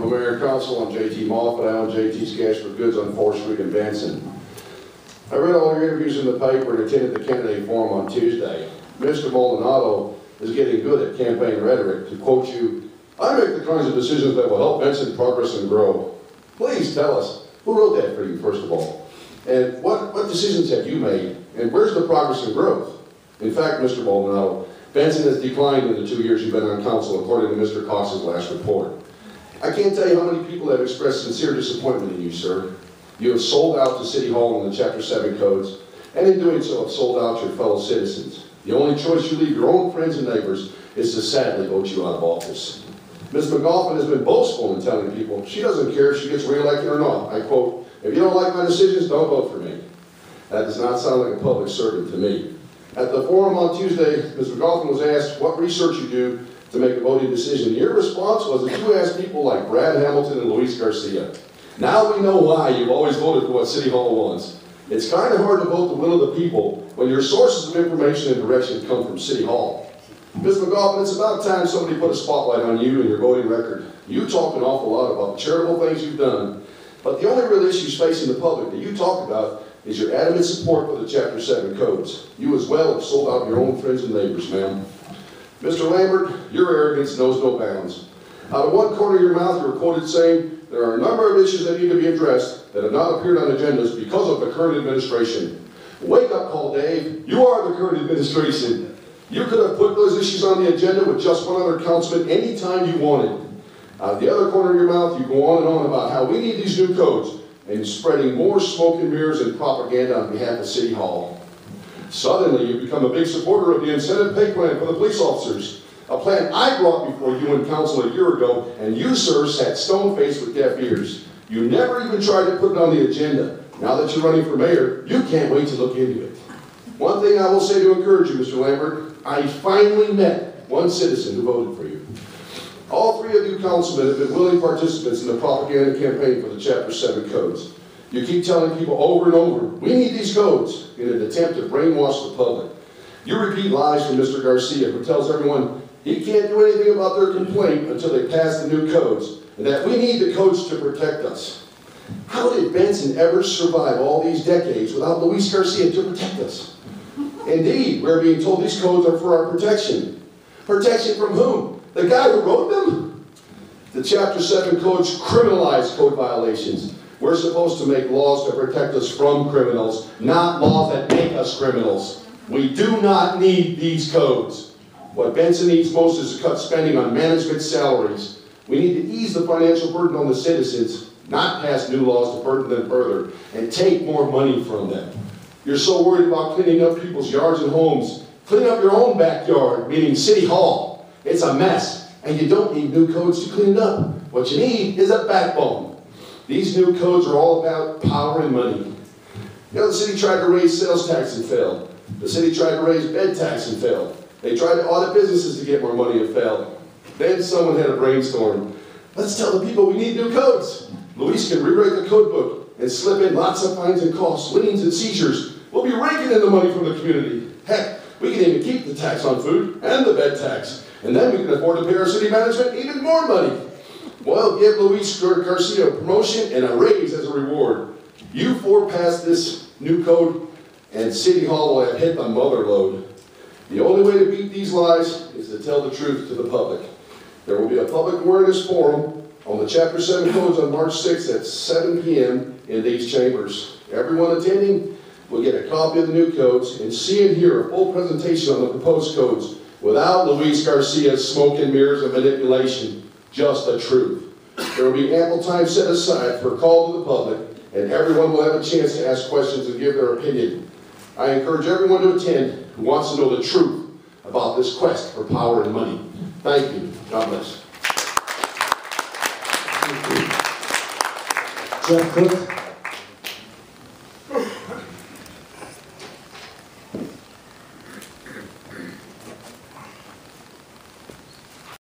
Honorable Mayor and Council, I'm J.T. Moffit. I own JT's Cash for Goods on 4th Street in Benson. I read all your interviews in the paper and attended the candidate forum on Tuesday. Mr. Maldonado is getting good at campaign rhetoric. To quote you, "I make the kinds of decisions that will help Benson progress and grow." Please tell us, who wrote that for you, first of all? And what decisions have you made? And where's the progress and growth? In fact, Mr. Maldonado, Benson has declined in the 2 years you've been on council, according to Mr. Cox's last report. I can't tell you how many people have expressed sincere disappointment in you, sir. You have sold out to City Hall in the Chapter 7 codes, and in doing so have sold out your fellow citizens. The only choice you leave your own friends and neighbors is to sadly vote you out of office. Ms. McGoffin has been boastful in telling people she doesn't care if she gets reelected or not. I quote, "If you don't like my decisions, don't vote for me." That does not sound like a public servant to me. At the forum on Tuesday, Ms. McGoffin was asked what research you do to make a voting decision. Your response was that you asked people like Brad Hamilton and Luis Garcia. Now we know why you've always voted for what City Hall wants. It's kind of hard to vote the will of the people when your sources of information and direction come from City Hall. Ms. McGoffin, it's about time somebody put a spotlight on you and your voting record. You talk an awful lot about the charitable things you've done, but the only real issues facing the public that you talk about is your adamant support for the Chapter 7 codes. You as well have sold out your own friends and neighbors, ma'am. Mr. Lambert, your arrogance knows no bounds. Out of one corner of your mouth, you were quoted saying, "There are a number of issues that need to be addressed that have not appeared on agendas because of the current administration." Wake up call, Dave. You are the current administration. You could have put those issues on the agenda with just one other councilman anytime you wanted. Out of the other corner of your mouth, you go on and on about how we need these new codes and spreading more smoke and mirrors and propaganda on behalf of City Hall. Suddenly, you become a big supporter of the incentive pay plan for the police officers, a plan I brought before you in council a year ago, and you, sir, sat stone-faced with deaf ears. You never even tried to put it on the agenda. Now that you're running for mayor, you can't wait to look into it. One thing I will say to encourage you, Mr. Lambert, I finally met one citizen who voted for you. All three of you councilmen have been willing participants in the propaganda campaign for the Chapter 7 codes. You keep telling people over and over, we need these codes, in an attempt to brainwash the public. You repeat lies from Mr. Garcia, who tells everyone he can't do anything about their complaint until they pass the new codes, and that we need the codes to protect us. How did Benson ever survive all these decades without Luis Garcia to protect us? Indeed, we're being told these codes are for our protection. Protection from whom? The guy who wrote them? The Chapter 7 codes criminalize code violations. We're supposed to make laws to protect us from criminals, not laws that make us criminals. We do not need these codes. What Benson needs most is to cut spending on management salaries. We need to ease the financial burden on the citizens, not pass new laws to burden them further and take more money from them. You're so worried about cleaning up people's yards and homes. Clean up your own backyard, meaning City Hall. It's a mess, and you don't need new codes to clean it up. What you need is a backbone. These new codes are all about power and money. You know, the city tried to raise sales tax and failed. The city tried to raise bed tax and failed. They tried to audit businesses to get more money and failed. Then someone had a brainstorm. Let's tell the people we need new codes. Luis can rewrite the code book and slip in lots of fines and costs, liens and seizures. We'll be raking in the money from the community. Heck, we can even keep the tax on food and the bed tax. And then we can afford to pay our city management even more money. Well, give Luis Garcia a promotion and a raise as a reward. You four pass this new code, and City Hall will have hit the mother load. The only way to beat these lies is to tell the truth to the public. There will be a public awareness forum on the Chapter 7 codes on March 6th at 7 p.m. in these chambers. Everyone attending will get a copy of the new codes and see and hear a full presentation on the proposed codes without Luis Garcia's smoke and mirrors and manipulation, just the truth. There will be ample time set aside for a call to the public, and everyone will have a chance to ask questions and give their opinion. I encourage everyone to attend who wants to know the truth about this quest for power and money. Thank you. God bless. Jeff Cook.